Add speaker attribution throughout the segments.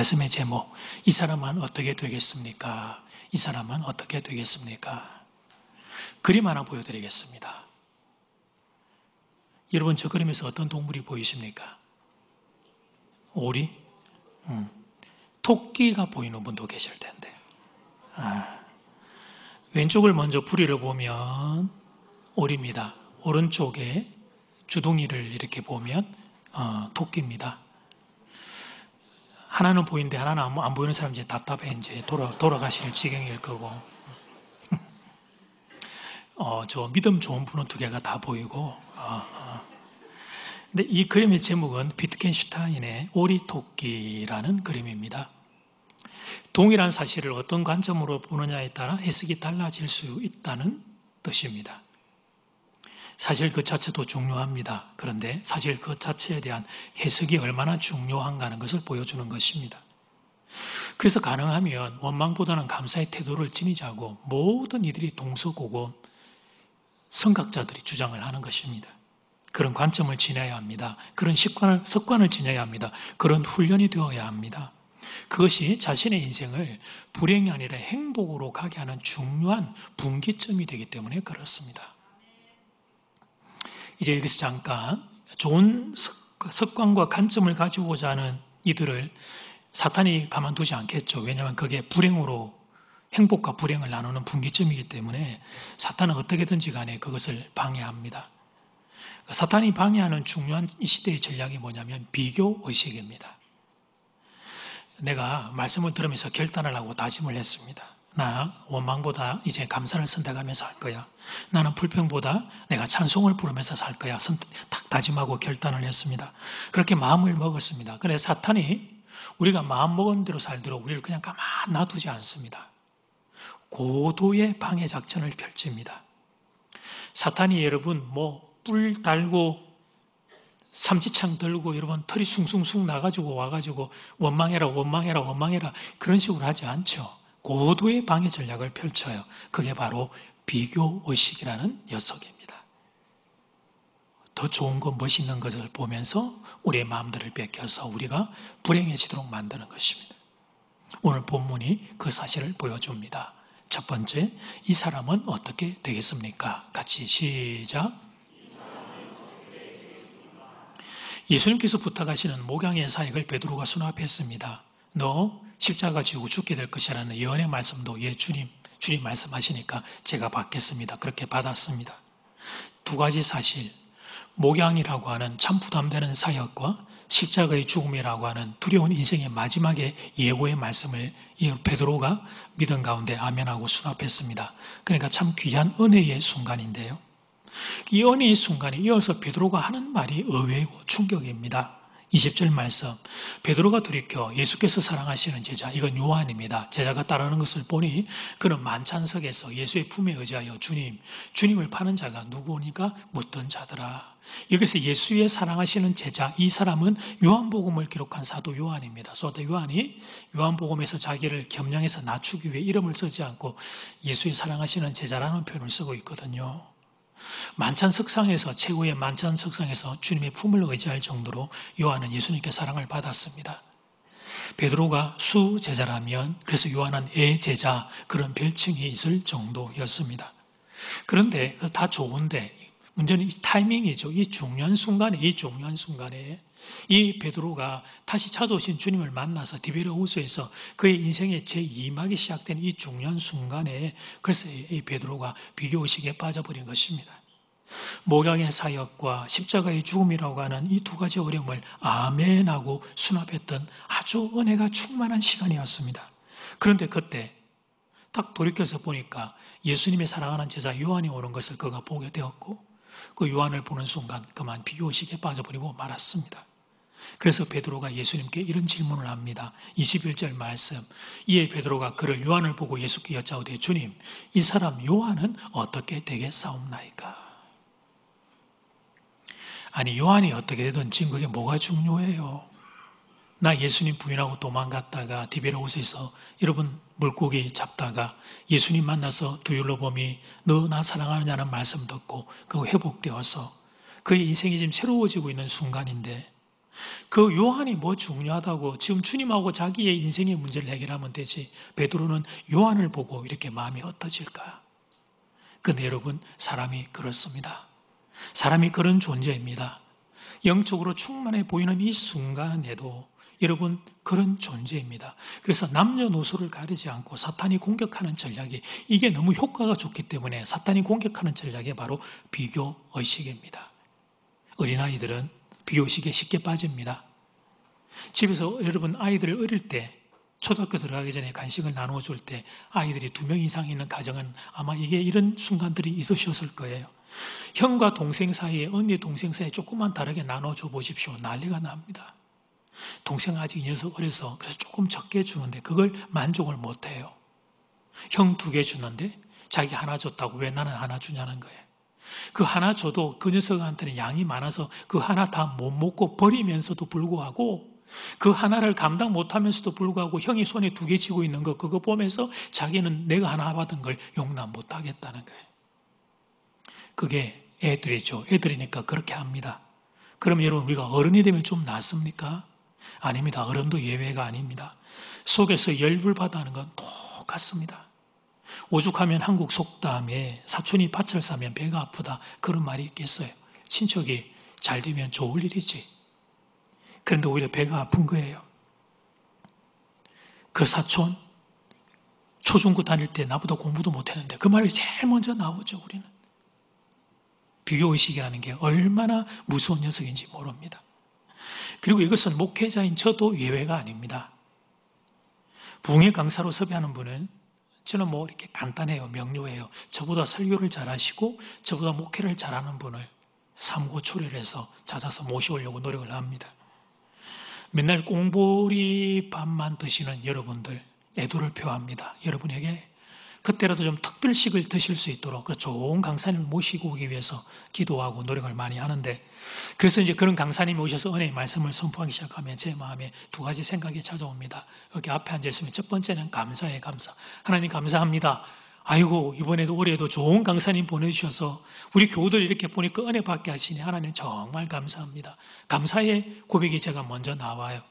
Speaker 1: 말씀의 제목, 이 사람은 어떻게 되겠습니까? 이 사람은 어떻게 되겠습니까? 그림 하나 보여드리겠습니다. 여러분, 저 그림에서 어떤 동물이 보이십니까? 오리? 토끼가 보이는 분도 계실 텐데. 왼쪽을 먼저 부리를 보면 오리입니다. 오른쪽에 주둥이를 이렇게 보면 토끼입니다. 하나는 보이는데 하나는 안 보이는 사람 이제 답답해 이제 돌아가실 지경일 거고. 저 믿음 좋은 분은 두 개가 다 보이고. 근데 이 그림의 제목은 비트겐슈타인의 오리 토끼라는 그림입니다. 동일한 사실을 어떤 관점으로 보느냐에 따라 해석이 달라질 수 있다는 뜻입니다. 사실 그 자체도 중요합니다. 그런데 사실 그 자체에 대한 해석이 얼마나 중요한가 하는 것을 보여주는 것입니다. 그래서 가능하면 원망보다는 감사의 태도를 지니자고 모든 이들이 동서고금 성각자들이 주장을 하는 것입니다. 그런 관점을 지녀야 합니다. 그런 습관을 지녀야 합니다. 그런 훈련이 되어야 합니다. 그것이 자신의 인생을 불행이 아니라 행복으로 가게 하는 중요한 분기점이 되기 때문에 그렇습니다. 이제 여기서 잠깐 좋은 습관과 관점을 가지고자 하는 이들을 사탄이 가만두지 않겠죠. 왜냐하면 그게 불행으로 행복과 불행을 나누는 분기점이기 때문에 사탄은 어떻게든지 간에 그것을 방해합니다. 사탄이 방해하는 중요한 이 시대의 전략이 뭐냐면 비교의식입니다. 내가 말씀을 들으면서 결단을 하고 다짐을 했습니다. 나 원망보다 이제 감사를 선택하면서 할 거야. 나는 불평보다 내가 찬송을 부르면서 살 거야. 딱 다짐하고 결단을 했습니다. 그렇게 마음을 먹었습니다. 그래서 사탄이 우리가 마음 먹은 대로 살도록 우리를 그냥 가만 놔두지 않습니다. 고도의 방해 작전을 펼칩니다. 사탄이 여러분 뿔 달고 삼지창 들고 여러분 털이 숭숭숭 나가지고 와가지고 원망해라 그런 식으로 하지 않죠. 고도의 방해 전략을 펼쳐요. 그게 바로 비교의식이라는 녀석입니다. 더 좋은 것, 멋있는 것을 보면서 우리의 마음들을 뺏겨서 우리가 불행해지도록 만드는 것입니다. 오늘 본문이 그 사실을 보여줍니다. 첫 번째, 이 사람은 어떻게 되겠습니까? 같이 시작. 예수님께서 부탁하시는 목양의 사역을 베드로가 수납했습니다. 너 십자가 지고 죽게 될 것이라는 예언의 말씀도 주님 말씀하시니까 제가 받겠습니다. 그렇게 받았습니다. 두 가지 사실, 목양이라고 하는 참 부담되는 사역과 십자가의 죽음이라고 하는 두려운 인생의 마지막에 예고의 말씀을 베드로가 믿은 가운데 아멘하고 수납했습니다. 그러니까 참 귀한 은혜의 순간인데요. 이 은혜의 순간에 이어서 베드로가 하는 말이 의외이고 충격입니다. 20절 말씀, 베드로가 돌이켜 예수께서 사랑하시는 제자, 이건 요한입니다. 제자가 따르는 것을 보니 그는 만찬석에서 예수의 품에 의지하여 주님을 파는 자가 누구니까 묻던 자더라. 여기서 예수의 사랑하시는 제자, 이 사람은 요한복음을 기록한 사도 요한입니다. 사도 요한이 요한복음에서 자기를 겸양해서 낮추기 위해 이름을 쓰지 않고 예수의 사랑하시는 제자라는 표현을 쓰고 있거든요. 만찬석상에서, 최고의 만찬석상에서 주님의 품을 의지할 정도로 요한은 예수님께 사랑을 받았습니다. 베드로가 수제자라면 그래서 요한은 애제자, 그런 별칭이 있을 정도였습니다. 그런데 다 좋은데 문제는 이 타이밍이죠. 이 중요한 순간에 이 베드로가 다시 찾아오신 주님을 만나서 디베르 호수에서 그의 인생의 제2막이 시작된 이 중요한 순간에 그래서 이 베드로가 비교의식에 빠져버린 것입니다. 목양의 사역과 십자가의 죽음이라고 하는 이 두 가지 어려움을 아멘하고 수납했던 아주 은혜가 충만한 시간이었습니다. 그런데 그때 딱 돌이켜서 보니까 예수님의 사랑하는 제자 요한이 오는 것을 그가 보게 되었고 그 요한을 보는 순간 그만 비교의식에 빠져버리고 말았습니다. 그래서 베드로가 예수님께 이런 질문을 합니다. 21절 말씀. 이에 베드로가 그를 요한을 보고 예수께 여짜오되 주님, 이 사람 요한은 어떻게 되겠사옵나이까? 아니 요한이 어떻게 되든 지금 그게 뭐가 중요해요? 나 예수님 부인하고 도망갔다가 디베르호수에서 여러분 물고기 잡다가 예수님 만나서 두율로범이 너 나 사랑하느냐는 말씀 듣고 그거 회복되어서 그의 인생이 지금 새로워지고 있는 순간인데 그 요한이 뭐 중요하다고 지금 주님하고 자기의 인생의 문제를 해결하면 되지 베드로는 요한을 보고 이렇게 마음이 흩어질까? 근데 여러분 사람이 그렇습니다. 사람이 그런 존재입니다. 영적으로 충만해 보이는 이 순간에도 여러분 그런 존재입니다. 그래서 남녀노소를 가리지 않고 사탄이 공격하는 전략이 이게 너무 효과가 좋기 때문에 사탄이 공격하는 전략이 바로 비교의식입니다. 어린아이들은 비교의식에 쉽게 빠집니다. 집에서 여러분 아이들을 어릴 때 초등학교 들어가기 전에 간식을 나눠줄 때 아이들이 2명 이상 있는 가정은 아마 이게 이런 순간들이 있으셨을 거예요. 형과 동생 사이에 언니 동생 사이에 조금만 다르게 나눠줘 보십시오. 난리가 납니다. 동생 아직 이 녀석 어려서 그래서 조금 적게 주는데 그걸 만족을 못해요. 형 2개 주는데 자기 하나 줬다고 왜 나는 하나 주냐는 거예요. 그 하나 줘도 그 녀석한테는 양이 많아서 그 하나 다 못 먹고 버리면서도 불구하고 그 하나를 감당 못하면서도 불구하고 형이 손에 2개 쥐고 있는 거 그거 보면서 자기는 내가 하나 받은 걸 용납 못하겠다는 거예요. 그게 애들이죠. 애들이니까 그렇게 합니다. 그럼 여러분 우리가 어른이 되면 좀 낫습니까? 아닙니다. 어른도 예외가 아닙니다. 속에서 열불받아하는 건 똑같습니다. 오죽하면 한국 속담에 사촌이 밭을 사면 배가 아프다 그런 말이 있겠어요. 친척이 잘 되면 좋을 일이지. 그런데 오히려 배가 아픈 거예요. 그 사촌 초중고 다닐 때 나보다 공부도 못했는데 그 말이 제일 먼저 나오죠. 우리는. 비교의식이라는 게 얼마나 무서운 녀석인지 모릅니다. 그리고 이것은 목회자인 저도 예외가 아닙니다. 부흥회 강사로 섭외하는 분은 저는 뭐 이렇게 간단해요. 명료해요. 저보다 설교를 잘하시고 저보다 목회를 잘하는 분을 삼고초려해서 찾아서 모셔오려고 노력을 합니다. 맨날 꽁보리 밥만 드시는 여러분들 애도를 표합니다. 여러분에게 그때라도 좀 특별식을 드실 수 있도록 좋은 강사님을 모시고 오기 위해서 기도하고 노력을 많이 하는데 그래서 이제 그런 강사님이 오셔서 은혜의 말씀을 선포하기 시작하면 제 마음에 2가지 생각이 찾아옵니다. 여기 앞에 앉아있으면 첫 번째는 감사의 감사. 하나님 감사합니다. 아이고 이번에도 올해도 좋은 강사님 보내주셔서 우리 교우들 이렇게 보니까 은혜 받게 하시니 하나님 정말 감사합니다. 감사의 고백이 제가 먼저 나와요.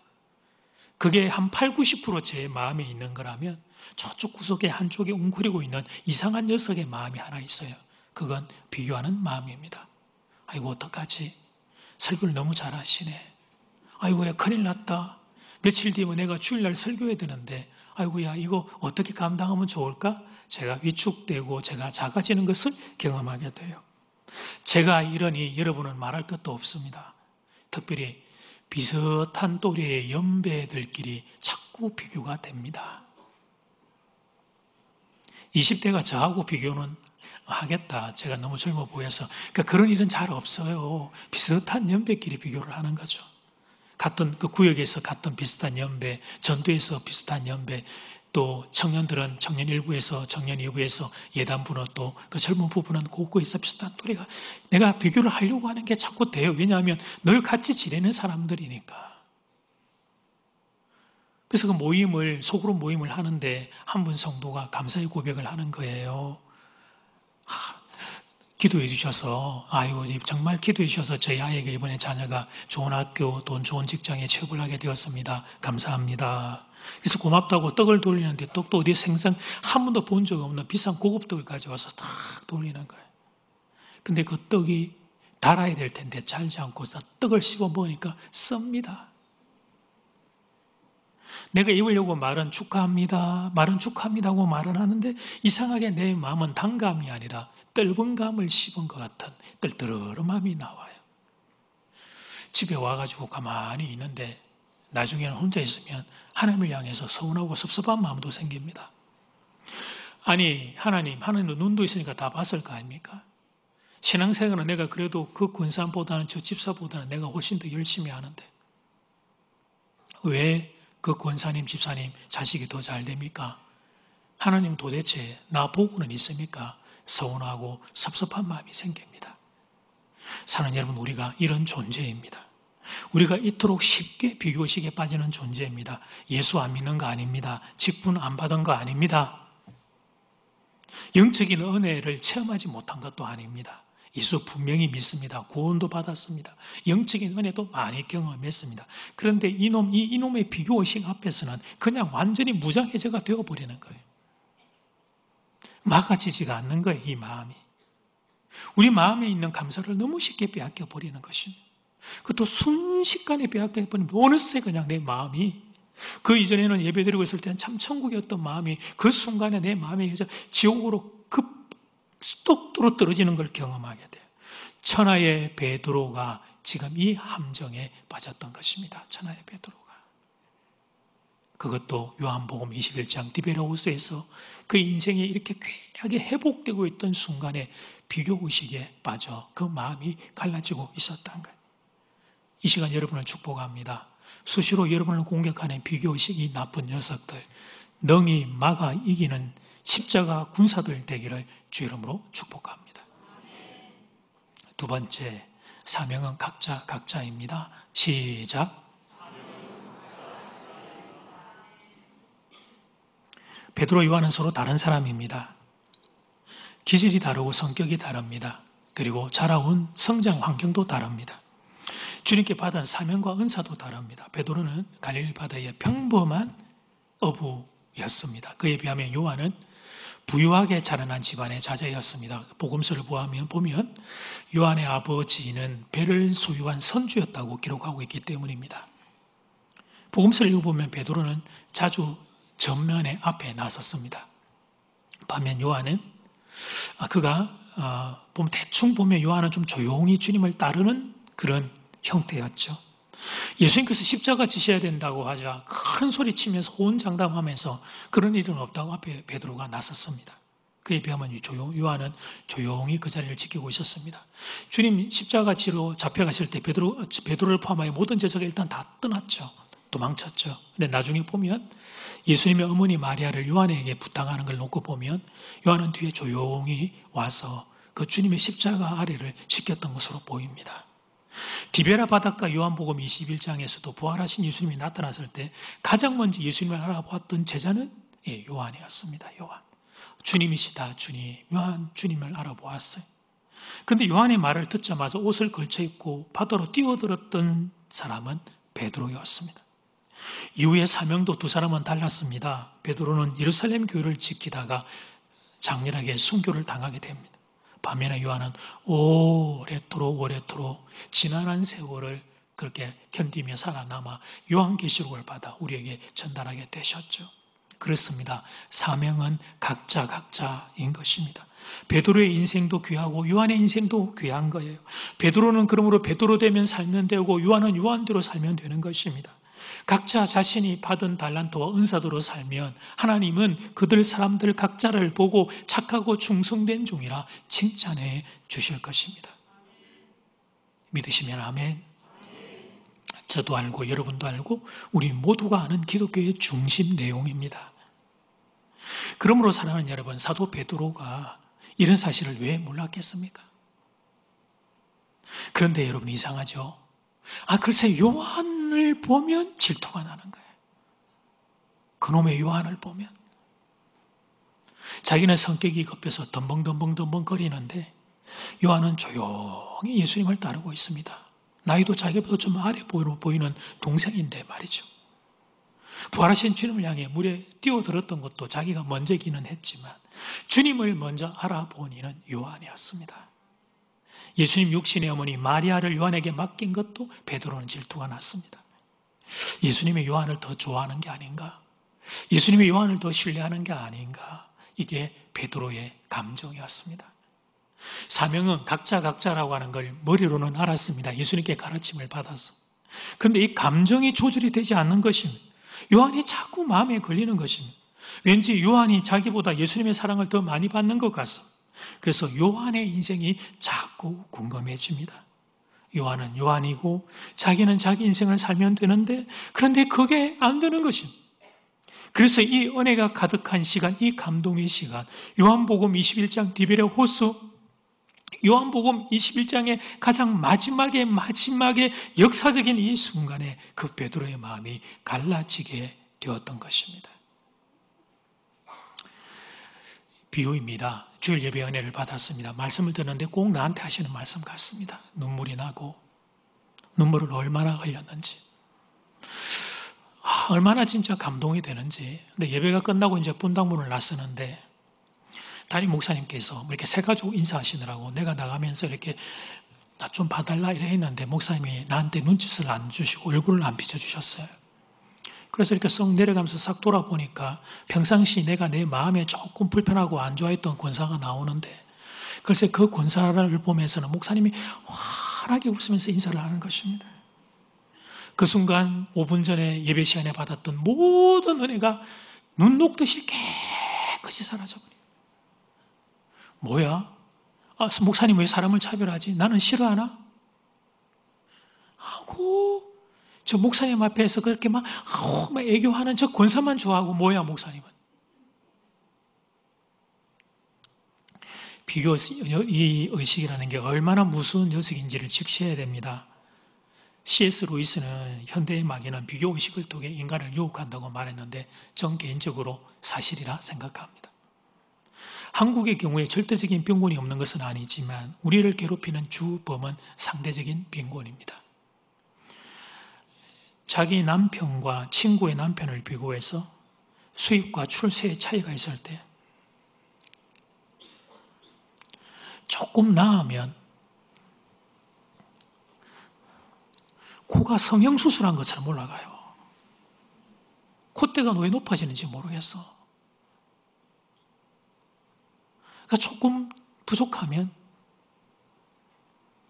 Speaker 1: 그게 한 80, 90% 제 마음에 있는 거라면 저쪽 구석에 한쪽에 웅크리고 있는 이상한 녀석의 마음이 하나 있어요. 그건 비교하는 마음입니다. 아이고 어떡하지? 설교를 너무 잘하시네. 아이고야 큰일 났다. 며칠 뒤면 내가 주일날 설교해야 되는데 아이고야 이거 어떻게 감당하면 좋을까? 제가 위축되고 제가 작아지는 것을 경험하게 돼요. 제가 이러니 여러분은 말할 것도 없습니다. 특별히 비슷한 또래의 연배들끼리 자꾸 비교가 됩니다. 20대가 저하고 비교는 하겠다. 제가 너무 젊어 보여서. 그러니까 그런 일은 잘 없어요. 비슷한 연배끼리 비교를 하는 거죠. 같은 그 구역에서 같은 비슷한 연배, 전도에서 비슷한 연배, 또 청년들은 청년 1부에서 청년 2부에서 예단부는 또 그 젊은 부부는 곳곳에서 비슷한 또래가 내가 비교를 하려고 하는 게 자꾸 돼요. 왜냐하면 늘 같이 지내는 사람들이니까. 그래서 그 모임을 소그룹 모임을 하는데 한 분 성도가 감사의 고백을 하는 거예요. 기도해 주셔서 아이고 정말 기도해 주셔서 저희 아이에게 이번에 자녀가 좋은 학교 또 좋은 직장에 취업을 하게 되었습니다. 감사합니다. 그래서 고맙다고 떡을 돌리는데 떡도 어디 생선 한 번도 본 적 없는 비싼 고급 떡을 가져와서 탁 돌리는 거예요. 근데 그 떡이 달아야 될 텐데 잘지 않고서 떡을 씹어 먹으니까 씁니다. 내가 입으려고 말은 축하합니다고 말은 하는데 이상하게 내 마음은 단감이 아니라 떫은 감을 씹은 것 같은 떨떠름함이 나와요. 집에 와가지고 가만히 있는데 나중에는 혼자 있으면 하나님을 향해서 서운하고 섭섭한 마음도 생깁니다. 아니 하나님도 눈도 있으니까 다 봤을 거 아닙니까? 신앙생활은 내가 그래도 그 권사보다는 저 집사보다는 내가 훨씬 더 열심히 하는데 왜 그 권사님, 집사님 자식이 더 잘 됩니까? 하나님 도대체 나 보고는 있습니까? 서운하고 섭섭한 마음이 생깁니다. 사는 여러분 우리가 이런 존재입니다. 우리가 이토록 쉽게 비교의식에 빠지는 존재입니다. 예수 안 믿는 거 아닙니다. 직분 안 받은 거 아닙니다. 영적인 은혜를 체험하지 못한 것도 아닙니다. 예수 분명히 믿습니다. 구원도 받았습니다. 영적인 은혜도 많이 경험했습니다. 그런데 이놈의 비교의식 앞에서는 그냥 완전히 무장해제가 되어버리는 거예요. 막아지지가 않는 거예요, 이 마음이. 우리 마음에 있는 감사를 너무 쉽게 빼앗겨버리는 것입니다. 그것도 순식간에 빼앗겨버리면 어느새 그냥 내 마음이, 그 이전에는 예배드리고 있을 때는 참 천국이었던 마음이 그 순간에 내 마음이 지옥으로 급속도로 떨어지는 걸 경험하게 돼요. 천하의 베드로가 지금 이 함정에 빠졌던 것입니다. 천하의 베드로가. 그것도 요한복음 21장 디베레호스에서 그 인생이 이렇게 괴하게 회복되고 있던 순간에 비교의식에 빠져 그 마음이 갈라지고 있었던 거예요. 이 시간 여러분을 축복합니다. 수시로 여러분을 공격하는 비교의식, 이 나쁜 녀석들 능히 막아 이기는 십자가 군사들 되기를 주 이름으로 축복합니다. 두 번째, 사명은 각자입니다. 시작. 베드로, 요한은 서로 다른 사람입니다. 기질이 다르고 성격이 다릅니다. 그리고 자라온 성장 환경도 다릅니다. 주님께 받은 사명과 은사도 다릅니다. 베드로는 갈릴리 바다의 평범한 어부였습니다. 그에 비하면 요한은 부유하게 자라난 집안의 자제였습니다. 복음서를 보면 요한의 아버지는 배를 소유한 선주였다고 기록하고 있기 때문입니다. 복음서를 읽어보면 베드로는 자주 전면에 앞에 나섰습니다. 반면 요한은 대충 보면 요한은 좀 조용히 주님을 따르는 그런 형태였죠. 예수님께서 십자가 지셔야 된다고 하자 큰 소리 치면서 호언장담하면서 그런 일은 없다고 앞에 베드로가 나섰습니다. 그에 비하면 요한은 조용히 그 자리를 지키고 있었습니다. 주님 십자가 지로 잡혀가실 때 베드로를 포함하여 모든 제자가 일단 다 떠났죠. 도망쳤죠. 근데 나중에 보면 예수님의 어머니 마리아를 요한에게 부탁하는 걸 놓고 보면 요한은 뒤에 조용히 와서 그 주님의 십자가 아래를 지켰던 것으로 보입니다. 디베라 바닷가 요한복음 21장에서도 부활하신 예수님이 나타났을 때 가장 먼저 예수님을 알아보았던 제자는 요한이었습니다. 요한. 주님이시다, 주님. 요한 주님을 알아보았어요. 그런데 요한의 말을 듣자마자 옷을 걸쳐 입고 바다로 뛰어들었던 사람은 베드로였습니다. 이후의 사명도 두 사람은 달랐습니다. 베드로는 예루살렘 교회를 지키다가 장렬하게 순교를 당하게 됩니다. 반면에 요한은 오래도록 지난한 세월을 그렇게 견디며 살아남아 요한계시록을 받아 우리에게 전달하게 되셨죠. 그렇습니다. 사명은 각자인 것입니다. 베드로의 인생도 귀하고 요한의 인생도 귀한 거예요. 베드로는 그러므로 베드로 되면 살면 되고 요한은 요한대로 살면 되는 것입니다. 각자 자신이 받은 달란트와 은사도로 살면 하나님은 사람들 각자를 보고 착하고 충성된 종이라 칭찬해 주실 것입니다. 믿으시면 아멘. 저도 알고 여러분도 알고 우리 모두가 아는 기독교의 중심 내용입니다. 그러므로 사랑하는 여러분, 사도 베드로가 이런 사실을 왜 몰랐겠습니까? 그런데 여러분 이상하죠? 글쎄 요한을 보면 질투가 나는 거예요. 그놈의 요한을 보면. 자기는 성격이 급해서 덤벙 거리는데 요한은 조용히 예수님을 따르고 있습니다. 나이도 자기보다 좀 아래 보이는 동생인데 말이죠. 부활하신 주님을 향해 물에 뛰어들었던 것도 자기가 먼저기는 했지만 주님을 먼저 알아본 이는 요한이었습니다. 예수님 육신의 어머니 마리아를 요한에게 맡긴 것도 베드로는 질투가 났습니다. 예수님의 요한을 더 좋아하는 게 아닌가? 예수님의 요한을 더 신뢰하는 게 아닌가? 이게 베드로의 감정이었습니다. 사명은 각자라고 하는 걸 머리로는 알았습니다. 예수님께 가르침을 받아서. 그런데 이 감정이 조절이 되지 않는 것입니다. 요한이 자꾸 마음에 걸리는 것입니다. 왠지 요한이 자기보다 예수님의 사랑을 더 많이 받는 것 같습니다. 그래서 요한의 인생이 자꾸 궁금해집니다. 요한은 요한이고 자기는 자기 인생을 살면 되는데 그런데 그게 안 되는 것입니다. 그래서 이 은혜가 가득한 시간, 이 감동의 시간, 요한복음 21장 디베레호스, 요한복음 21장의 가장 마지막에 역사적인 이 순간에 그 베드로의 마음이 갈라지게 되었던 것입니다. 비유입니다. 주일 예배 은혜를 받았습니다. 말씀을 듣는데 꼭 나한테 하시는 말씀 같습니다. 눈물이 나고 눈물을 얼마나 흘렸는지, 얼마나 진짜 감동이 되는지. 근데 예배가 끝나고 이제 분당문을 나서는데 담임 목사님께서 이렇게 세 가지고 인사하시느라고 내가 나가면서 이렇게 나 좀 봐달라 이래 했는데 목사님이 나한테 눈짓을 안 주시고 얼굴을 안 비춰주셨어요. 그래서 이렇게 썩 내려가면서 싹 돌아보니까 평상시 내가 내 마음에 조금 불편하고 안 좋아했던 권사가 나오는데, 글쎄 그 권사를 보면서는 목사님이 환하게 웃으면서 인사를 하는 것입니다. 그 순간 5분 전에 예배 시간에 받았던 모든 은혜가 눈 녹듯이 깨끗이 사라져버려요. 뭐야? 목사님 왜 사람을 차별하지? 나는 싫어하나? 하고 저 목사님 앞에서 그렇게 막 애교하는 저 권사만 좋아하고, 뭐야 목사님은? 비교 이 의식이라는 게 얼마나 무서운 녀석인지를 직시해야 됩니다. C.S. 루이스는 현대의 마귀는 비교 의식을 통해 인간을 유혹한다고 말했는데 전 개인적으로 사실이라 생각합니다. 한국의 경우에 절대적인 빈곤이 없는 것은 아니지만 우리를 괴롭히는 주범은 상대적인 빈곤입니다. 자기 남편과 친구의 남편을 비교해서 수입과 출세의 차이가 있을 때 조금 나으면 코가 성형수술한 것처럼 올라가요. 콧대가 왜 높아지는지 모르겠어. 그러니까 조금 부족하면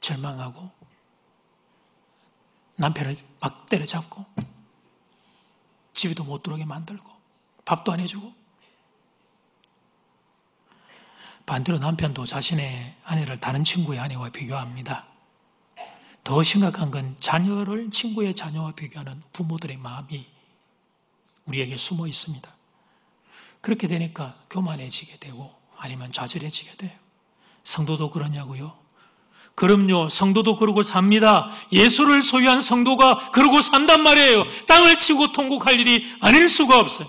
Speaker 1: 절망하고 남편을 막 때려잡고 집에도 못 들어오게 만들고 밥도 안 해주고, 반대로 남편도 자신의 아내를 다른 친구의 아내와 비교합니다. 더 심각한 건 자녀를 친구의 자녀와 비교하는 부모들의 마음이 우리에게 숨어 있습니다. 그렇게 되니까 교만해지게 되고 아니면 좌절해지게 돼요. 성도도 그러냐고요? 그럼요. 성도도 그러고 삽니다. 예수를 소유한 성도가 그러고 산단 말이에요. 땅을 치고 통곡할 일이 아닐 수가 없어요.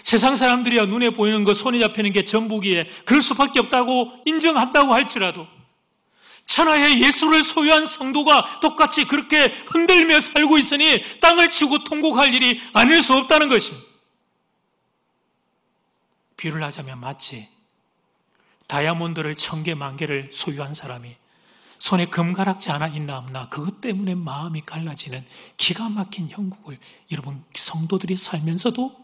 Speaker 1: 세상 사람들이야 눈에 보이는 거, 손에 잡히는 게 전부기에 그럴 수밖에 없다고 인정한다고 할지라도 천하의 예수를 소유한 성도가 똑같이 그렇게 흔들며 살고 있으니 땅을 치고 통곡할 일이 아닐 수 없다는 것입니다. 비유를 하자면 마치 다이아몬드를 1000개, 10,000개를 소유한 사람이 손에 금가락지 하나 있나 없나 그것 때문에 마음이 갈라지는 기가 막힌 형국을 여러분 성도들이 살면서도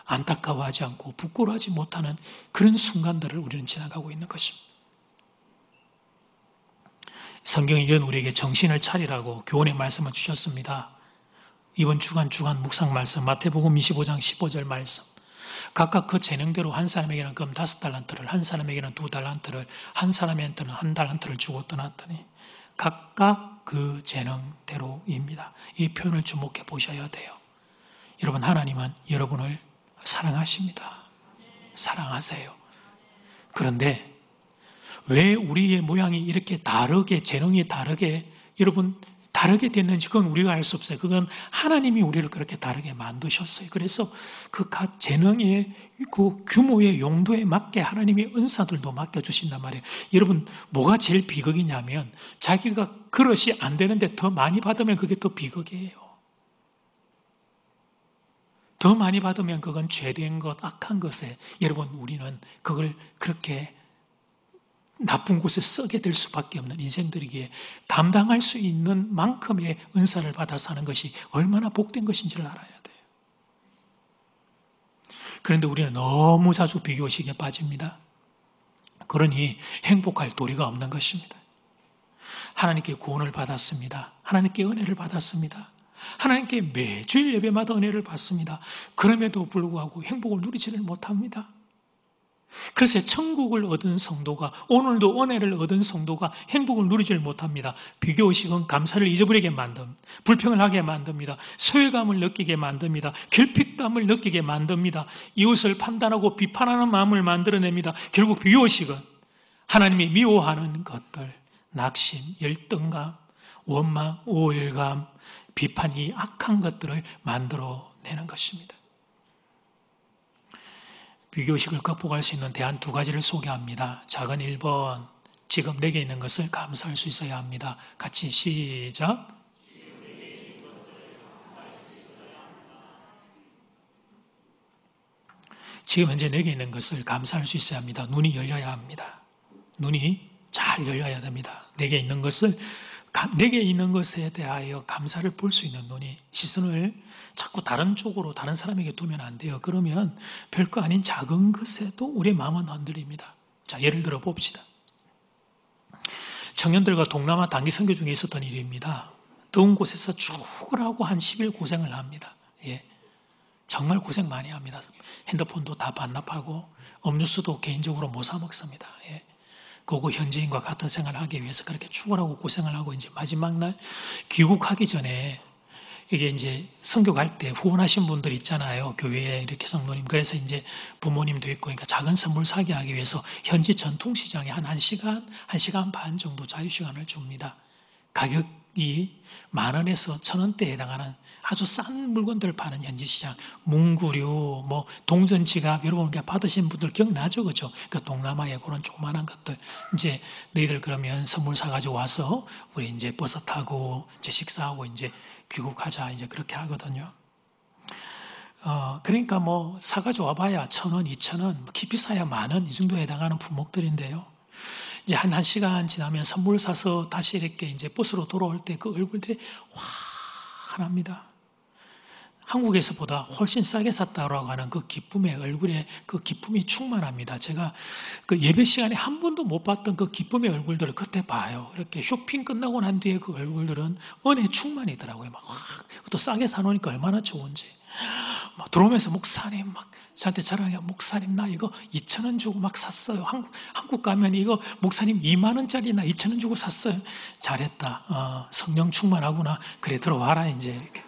Speaker 1: 안타까워하지 않고 부끄러워하지 못하는 그런 순간들을 우리는 지나가고 있는 것입니다. 성경이 이런 우리에게 정신을 차리라고 교훈의 말씀을 주셨습니다. 이번 주간 묵상 말씀 마태복음 25장 15절 말씀. 각각 그 재능대로 한 사람에게는 금 5달란트를, 한 사람에게는 2달란트를, 한 사람한테는 1달란트를 주고 떠났더니 각각 그 재능대로입니다. 이 표현을 주목해 보셔야 돼요. 여러분, 하나님은 여러분을 사랑하십니다. 사랑하세요. 그런데 왜 우리의 모양이 이렇게 다르게, 재능이 다르게, 여러분 다르게 됐는지 그건 우리가 알 수 없어요. 그건 하나님이 우리를 그렇게 다르게 만드셨어요. 그래서 그 각 재능의 그 규모의 용도에 맞게 하나님이 은사들도 맡겨주신단 말이에요. 여러분, 뭐가 제일 비극이냐면 자기가 그릇이 안 되는데 더 많이 받으면 그게 더 비극이에요. 더 많이 받으면 그건 죄된 것, 악한 것에 여러분 우리는 그걸 그렇게 나쁜 곳에 쓰게 될 수밖에 없는 인생들이기에 감당할 수 있는 만큼의 은사를 받아 사는 것이 얼마나 복된 것인지를 알아야 돼요. 그런데 우리는 너무 자주 비교의식에 빠집니다. 그러니 행복할 도리가 없는 것입니다. 하나님께 구원을 받았습니다. 하나님께 은혜를 받았습니다. 하나님께 매주일 예배마다 은혜를 받습니다. 그럼에도 불구하고 행복을 누리지를 못합니다. 그래서 천국을 얻은 성도가, 오늘도 은혜를 얻은 성도가 행복을 누리지를 못합니다. 비교의식은 감사를 잊어버리게 만듭니다. 불평을 하게 만듭니다. 소외감을 느끼게 만듭니다. 결핍감을 느끼게 만듭니다. 이웃을 판단하고 비판하는 마음을 만들어냅니다. 결국 비교의식은 하나님이 미워하는 것들, 낙심, 열등감, 원망, 우월감, 비판이 악한 것들을 만들어내는 것입니다. 비교의식을 극복할 수 있는 대안 두 가지를 소개합니다. 작은 1번, 지금 내게 있는 것을 감사할 수 있어야 합니다. 같이 시작. 지금 현재 내게 있는 것을 감사할 수 있어야 합니다. 눈이 열려야 합니다. 눈이 잘 열려야 됩니다. 내게 있는 것에 대하여 감사를 볼 수 있는 눈이, 시선을 자꾸 다른 쪽으로 다른 사람에게 두면 안 돼요. 그러면 별거 아닌 작은 것에도 우리의 마음은 흔들립니다. 자, 예를 들어 봅시다. 청년들과 동남아 단기 선교 중에 있었던 일입니다. 더운 곳에서 죽으라고 한 10일 고생을 합니다. 예. 정말 고생 많이 합니다. 핸드폰도 다 반납하고 음료수도 개인적으로 못 사 먹습니다. 예. 그거 현지인과 같은 생활을 하기 위해서 그렇게 죽으라고 고생을 하고 이제 마지막 날 귀국하기 전에 이게 이제 선교 갈 때 후원하신 분들 있잖아요. 교회에 이렇게 성도님. 그래서 이제 부모님도 있고 그러니까 작은 선물 사게 하기 위해서 현지 전통시장에 한 1시간, 1시간 반 정도 자유시간을 줍니다. 가격이 10,000원에서 1,000원대에 해당하는 아주 싼 물건들 파는 현지시장, 문구류, 뭐 동전지갑, 여러분 받으신 분들 기억나죠, 그죠? 그 동남아의 그런 조그만한 것들 이제 너희들 그러면 선물 사가지고 와서 우리 이제 버스 타고 이제 식사하고 이제 귀국하자 이제 그렇게 하거든요. 그러니까 뭐 사가지고 와봐야 1,000원, 2,000원, 깊이 사야 10,000원 이 정도에 해당하는 품목들인데요. 이제 한 시간 지나면 선물 사서 다시 이렇게 이제 버스로 돌아올 때 그 얼굴들이 환합니다. 한국에서보다 훨씬 싸게 샀다라고 하는 그 기쁨의 얼굴에 그 기쁨이 충만합니다. 제가 그 예배 시간에 한 번도 못 봤던 그 기쁨의 얼굴들을 그때 봐요. 이렇게 쇼핑 끝나고 난 뒤에 그 얼굴들은 은혜 충만이더라고요. 또 싸게 사놓으니까 얼마나 좋은지. 막 들어오면서 목사님 막 저한테 자랑해요. 목사님 나 이거 2,000원 주고 막 샀어요. 한국 가면 이거 목사님 20,000원짜리 나 2,000원 주고 샀어요. 잘했다. 성령 충만하구나. 그래 들어와라 이제 이렇게.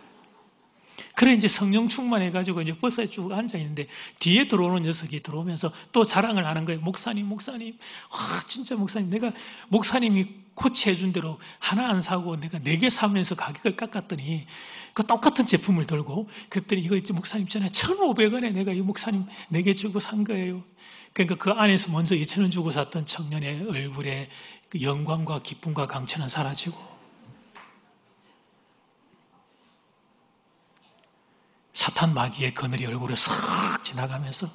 Speaker 1: 그래 이제 성령 충만해가지고 이제 버스에 쭉 앉아 있는데 뒤에 들어오는 녀석이 들어오면서 또 자랑을 하는 거예요. 목사님, 진짜 목사님, 내가 목사님이 코치해준 대로 하나 안 사고 내가 4개 사면서 가격을 깎았더니 그 똑같은 제품을 들고 그랬더니 이거 이제 목사님 전에 1,500원에 내가 이 목사님 4개 주고 산 거예요. 그러니까 그 안에서 먼저 2,000원 주고 샀던 청년의 얼굴에 그 영광과 기쁨과 강천은 사라지고 사탄 마귀의 그늘이 얼굴에 싹 지나가면서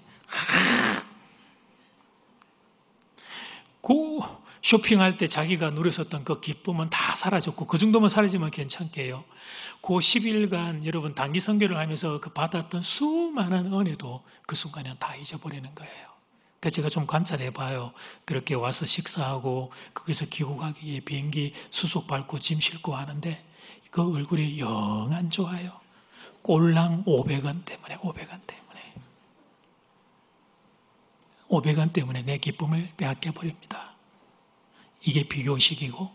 Speaker 1: 그 쇼핑할 때 자기가 누렸었던 그 기쁨은 다 사라졌고 그 정도만 사라지면 괜찮게요. 그 10일간 여러분 단기 선교를 하면서 그 받았던 수많은 은혜도 그 순간에 다 잊어버리는 거예요. 그래서 제가 좀 관찰해 봐요. 그렇게 와서 식사하고 거기서 귀국하기 위해 비행기 수속 밟고 짐 싣고 하는데 그 얼굴이 영 안 좋아요. 꼴랑 500원 때문에 500원 때문에 내 기쁨을 빼앗겨 버립니다. 이게 비교식이고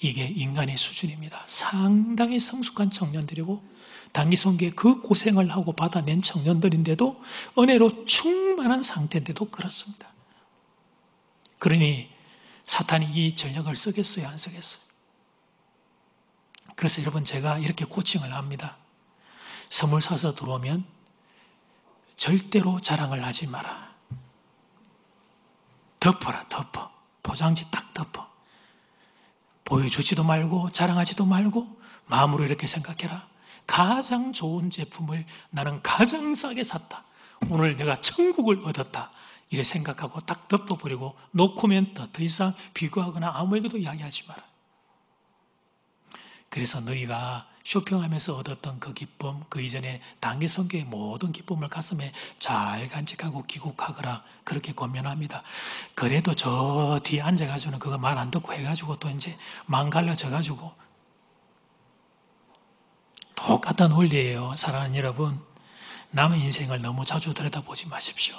Speaker 1: 이게 인간의 수준입니다. 상당히 성숙한 청년들이고 단기 선교에 그 고생을 하고 받아낸 청년들인데도 은혜로 충만한 상태인데도 그렇습니다. 그러니 사탄이 이 전략을 쓰겠어요, 안 쓰겠어요? 그래서 여러분 제가 이렇게 코칭을 합니다. 선물 사서 들어오면 절대로 자랑을 하지 마라. 덮어라, 덮어. 포장지 딱 덮어. 보여주지도 말고 자랑하지도 말고 마음으로 이렇게 생각해라. 가장 좋은 제품을 나는 가장 싸게 샀다. 오늘 내가 천국을 얻었다. 이래 생각하고 딱 덮어버리고 노코멘트, 더 이상 비교하거나 아무에게도 이야기하지 마라. 그래서 너희가 쇼핑하면서 얻었던 그 기쁨, 그 이전에 단기 선교의 모든 기쁨을 가슴에 잘 간직하고 귀국하거라. 그렇게 권면합니다. 그래도 저 뒤에 앉아가지고는 그거 말 안 듣고 해가지고 또 이제 망갈라져가지고 똑같은 원리예요. 사랑하는 여러분, 남의 인생을 너무 자주 들여다보지 마십시오.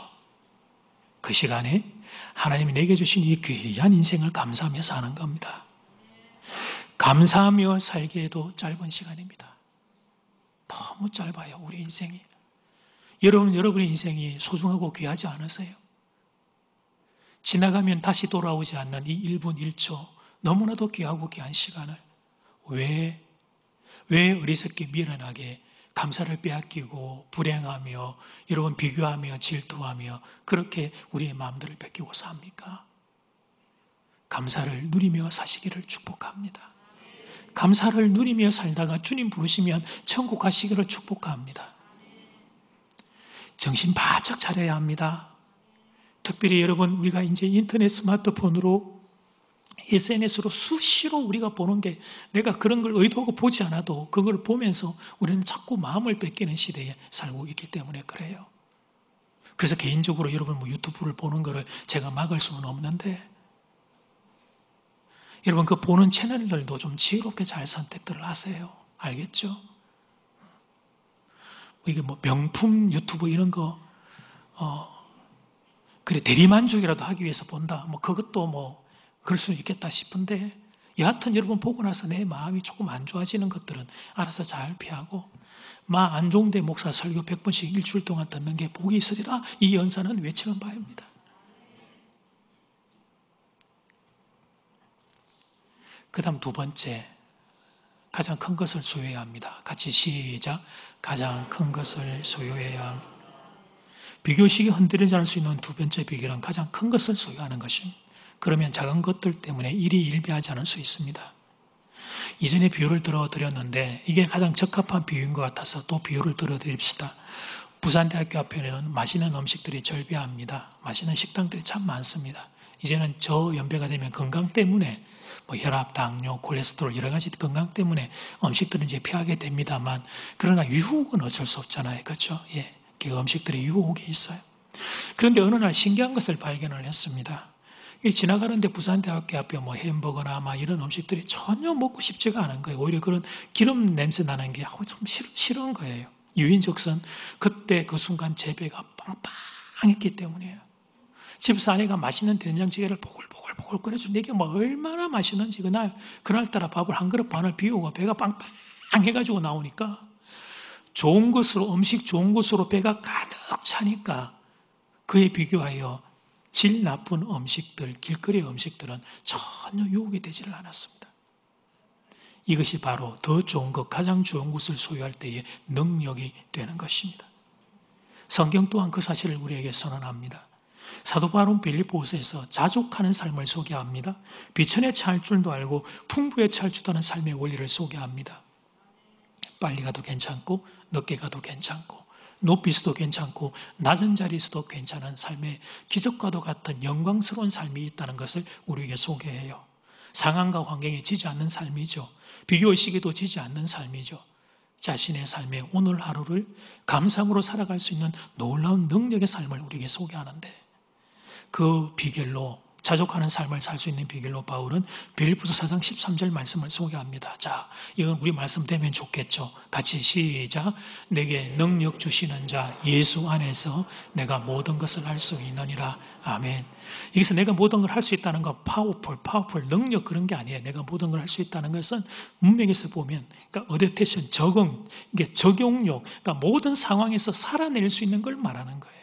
Speaker 1: 그 시간에 하나님이 내게 주신 이 귀한 인생을 감사하며 사는 겁니다. 감사하며 살기에도 짧은 시간입니다. 너무 짧아요, 우리 인생이. 여러분의 인생이 소중하고 귀하지 않으세요? 지나가면 다시 돌아오지 않는 이 1분 1초, 너무나도 귀하고 귀한 시간을 왜 어리석게 미련하게 감사를 빼앗기고 불행하며 여러분 비교하며 질투하며 그렇게 우리의 마음들을 뺏기고 삽니까? 감사를 누리며 사시기를 축복합니다. 감사를 누리며 살다가 주님 부르시면 천국 가시기를 축복합니다. 정신 바짝 차려야 합니다. 특별히 여러분 우리가 이제 인터넷 스마트폰으로 SNS로 수시로 우리가 보는 게 내가 그런 걸 의도하고 보지 않아도 그걸 보면서 우리는 자꾸 마음을 뺏기는 시대에 살고 있기 때문에 그래요. 그래서 개인적으로 여러분 뭐 유튜브를 보는 거를 제가 막을 수는 없는데 여러분 그 보는 채널들도 좀 지혜롭게 잘 선택들을 하세요. 알겠죠? 이게 뭐 명품 유튜브 이런 거 그래 대리만족이라도 하기 위해서 본다. 뭐 그것도 뭐 그럴 수는 있겠다 싶은데 여하튼 여러분 보고 나서 내 마음이 조금 안 좋아지는 것들은 알아서 잘 피하고 안종대 목사 설교 100번씩 일주일 동안 듣는 게 복이 있으리라 이 연사는 외치는 바입니다. 그 다음 두 번째 가장 큰 것을 소유해야 합니다. 같이 시작. 가장 큰 것을 소유해야 합니다. 비교식이 흔들리지 않을 수 있는 두 번째 비결은 가장 큰 것을 소유하는 것입니다. 그러면 작은 것들 때문에 일이 일비하지 않을 수 있습니다. 이전에 비유를 들어드렸는데 이게 가장 적합한 비유인 것 같아서 또 비유를 들어드립시다. 부산대학교 앞에는 맛있는 음식들이 절비합니다. 맛있는 식당들이 참 많습니다. 이제는 저연배가 되면 건강 때문에 뭐 혈압, 당뇨, 콜레스테롤 여러 가지 건강 때문에 음식들은 이제 피하게 됩니다만 그러나 유혹은 어쩔 수 없잖아요. 그렇죠? 예, 그 음식들의 유혹이 있어요. 그런데 어느 날 신기한 것을 발견을 했습니다. 지나가는데 부산대학교 앞에 뭐 햄버거나 이런 음식들이 전혀 먹고 싶지가 않은 거예요. 오히려 그런 기름 냄새 나는 게 좀 싫은 거예요. 유인즉슨 그때 그 순간 제 배가 빵빵했기 때문이에요. 집에서 아내가 맛있는 된장찌개를 보글보글 끓여주는데 이게 뭐 얼마나 맛있는지 그날따라 밥을 한 그릇 반을 비우고 배가 빵빵해가지고 나오니까 음식 좋은 것으로 배가 가득 차니까 그에 비교하여 질 나쁜 음식들, 길거리 음식들은 전혀 유혹이 되지를 않았습니다. 이것이 바로 더 좋은 것, 가장 좋은 것을 소유할 때의 능력이 되는 것입니다. 성경 또한 그 사실을 우리에게 선언합니다. 사도 바울은 빌립보서에서 자족하는 삶을 소개합니다. 비천에 찰 줄도 알고 풍부에 찰 줄도 아는 삶의 원리를 소개합니다. 빨리 가도 괜찮고 늦게 가도 괜찮고 높이 있어도 괜찮고 낮은 자리에서도 괜찮은 삶의 기적과도 같은 영광스러운 삶이 있다는 것을 우리에게 소개해요. 상황과 환경에 지지 않는 삶이죠. 비교의식에도 지지 않는 삶이죠. 자신의 삶의 오늘 하루를 감사함으로 살아갈 수 있는 놀라운 능력의 삶을 우리에게 소개하는데 그 비결로 자족하는 삶을 살 수 있는 비결로 바울은 빌립보서 4장 13절 말씀을 소개합니다. 자, 이건 우리 말씀 되면 좋겠죠. 같이 시작. 내게 능력 주시는 자 예수 안에서 내가 모든 것을 할 수 있느니라. 아멘. 여기서 내가 모든 걸 할 수 있다는 건 파워풀, 능력 그런 게 아니에요. 내가 모든 걸 할 수 있다는 것은 문맥에서 보면 그러니까 어댑테이션, 적응, 이게 적용력, 그러니까 모든 상황에서 살아낼 수 있는 걸 말하는 거예요.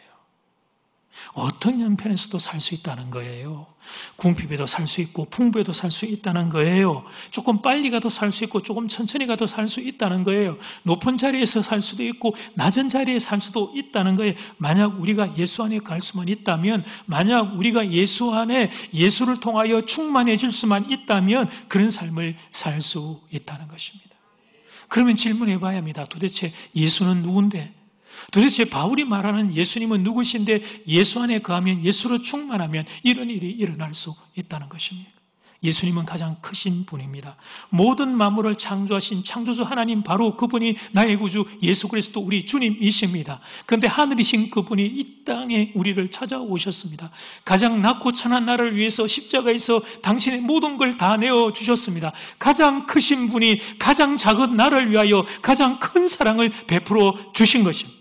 Speaker 1: 어떤 형편에서도 살 수 있다는 거예요. 궁핍에도 살 수 있고 풍부에도 살 수 있다는 거예요. 조금 빨리 가도 살 수 있고 조금 천천히 가도 살 수 있다는 거예요. 높은 자리에서 살 수도 있고 낮은 자리에 살 수도 있다는 거예요. 만약 우리가 예수 안에 갈 수만 있다면, 만약 우리가 예수 안에 예수를 통하여 충만해질 수만 있다면 그런 삶을 살 수 있다는 것입니다. 그러면 질문해 봐야 합니다. 도대체 예수는 누군데? 도대체 바울이 말하는 예수님은 누구신데 예수 안에 거하면 예수로 충만하면 이런 일이 일어날 수 있다는 것입니다. 예수님은 가장 크신 분입니다. 모든 만물을 창조하신 창조주 하나님 바로 그분이 나의 구주 예수 그리스도 우리 주님이십니다. 그런데 하늘이신 그분이 이 땅에 우리를 찾아오셨습니다. 가장 낮고 천한 나를 위해서 십자가에서 당신의 모든 걸 다 내어주셨습니다. 가장 크신 분이 가장 작은 나를 위하여 가장 큰 사랑을 베풀어 주신 것입니다.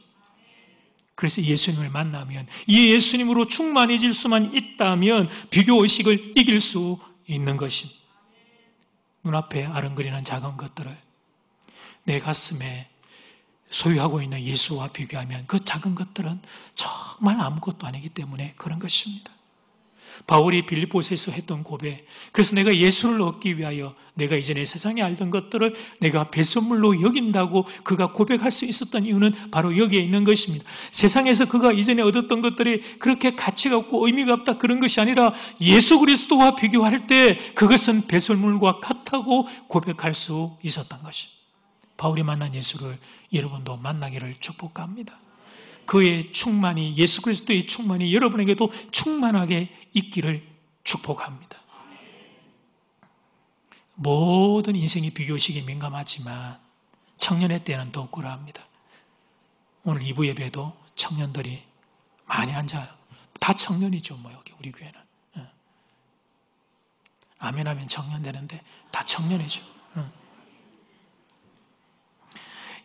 Speaker 1: 그래서 예수님을 만나면 이 예수님으로 충만해질 수만 있다면 비교의식을 이길 수 있는 것입니다. 눈앞에 아른거리는 작은 것들을 내 가슴에 소유하고 있는 예수와 비교하면 그 작은 것들은 정말 아무것도 아니기 때문에 그런 것입니다. 바울이 빌립보서에서 했던 고백, 그래서 내가 예수를 얻기 위하여 내가 이전에 세상에 알던 것들을 내가 배설물로 여긴다고 그가 고백할 수 있었던 이유는 바로 여기에 있는 것입니다. 세상에서 그가 이전에 얻었던 것들이 그렇게 가치가 없고 의미가 없다 그런 것이 아니라 예수 그리스도와 비교할 때 그것은 배설물과 같다고 고백할 수 있었던 것입니다. 바울이 만난 예수를 여러분도 만나기를 축복합니다. 그의 충만이, 예수 그리스도의 충만이 여러분에게도 충만하게 있기를 축복합니다. 모든 인생의 비교의식에 민감하지만 청년의 때는 더욱 그러합니다. 오늘 2부 예배에도 청년들이 많이 앉아요. 다 청년이죠, 뭐 여기 우리 교회는. 아멘 하면 청년 되는데 다 청년이죠.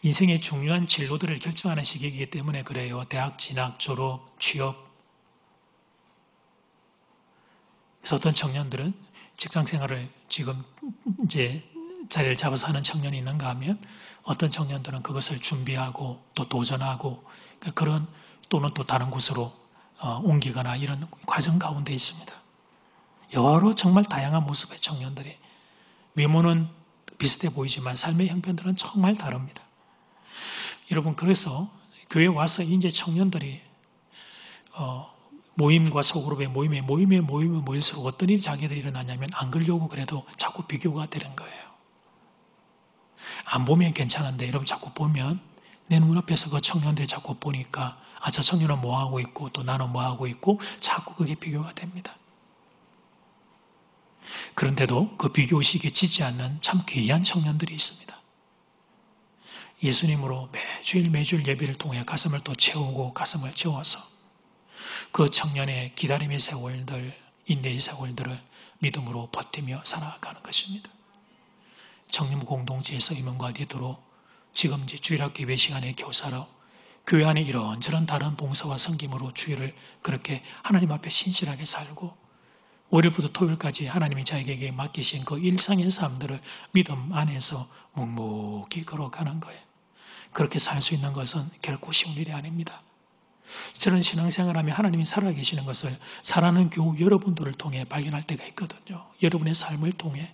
Speaker 1: 인생의 중요한 진로들을 결정하는 시기이기 때문에 그래요. 대학 진학, 졸업, 취업. 그래서 어떤 청년들은 직장 생활을 지금 이제 자리를 잡아서 하는 청년이 있는가 하면 어떤 청년들은 그것을 준비하고 또 도전하고 그런 또는 또 다른 곳으로 옮기거나 이런 과정 가운데 있습니다. 여러 정말 다양한 모습의 청년들이 외모는 비슷해 보이지만 삶의 형편들은 정말 다릅니다. 여러분, 그래서 교회에 와서 이제 청년들이 모임과 소그룹의 모임에 모일수록 어떤 일이 자기들이 일어나냐면 안 그러려고 그래도 자꾸 비교가 되는 거예요. 안 보면 괜찮은데 여러분 자꾸 보면 내 눈앞에서 그 청년들이 자꾸 보니까 저 청년은 뭐하고 있고 또 나는 뭐하고 있고 자꾸 그게 비교가 됩니다. 그런데도 그 비교의식에 지지 않는 참 귀한 청년들이 있습니다. 예수님으로 매주일 예배를 통해 가슴을 또 채우고 가슴을 채워서 그 청년의 기다림의 세월들, 인내의 세월들을 믿음으로 버티며 살아가는 것입니다. 청년 공동체에서 임원과 리더로 지금 이제 주일학교 예배 시간에 교사로 교회 안에 이런저런 다른 봉사와 섬김으로 주일을 그렇게 하나님 앞에 신실하게 살고 월요일부터 토요일까지 하나님이 자기에게 맡기신 그 일상의 삶들을 믿음 안에서 묵묵히 걸어가는 거예요. 그렇게 살 수 있는 것은 결코 쉬운 일이 아닙니다. 저는 신앙생활하며 하나님이 살아계시는 것을 사랑하는 교우 여러분들을 통해 발견할 때가 있거든요. 여러분의 삶을 통해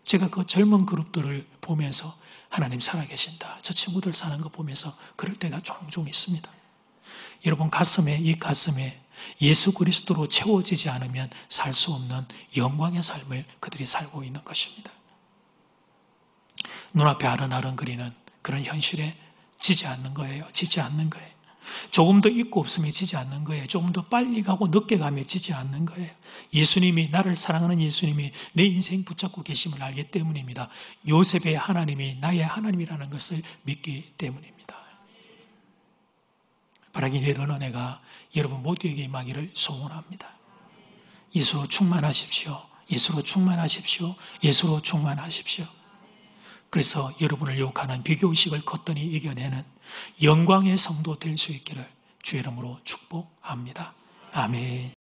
Speaker 1: 제가 그 젊은 그룹들을 보면서 하나님 살아계신다. 저 친구들 사는 거 보면서 그럴 때가 종종 있습니다. 여러분 이 가슴에 예수 그리스도로 채워지지 않으면 살 수 없는 영광의 삶을 그들이 살고 있는 것입니다. 눈앞에 아른아른거리는 그런 현실에 지지 않는 거예요. 지지 않는 거예요. 조금 더 있고 없으면 지지 않는 거예요. 조금 더 빨리 가고 늦게 가면 지지 않는 거예요. 예수님이, 나를 사랑하는 예수님이 내 인생 붙잡고 계심을 알기 때문입니다. 요셉의 하나님이 나의 하나님이라는 것을 믿기 때문입니다. 바라기 이런 은혜가 여러분 모두에게 임하기를 소원합니다. 예수로 충만하십시오. 예수로 충만하십시오. 예수로 충만하십시오. 그래서 여러분을 유혹하는 비교의식을 거뜬히 이겨내는 영광의 성도 될 수 있기를 주의 이름으로 축복합니다. 아멘.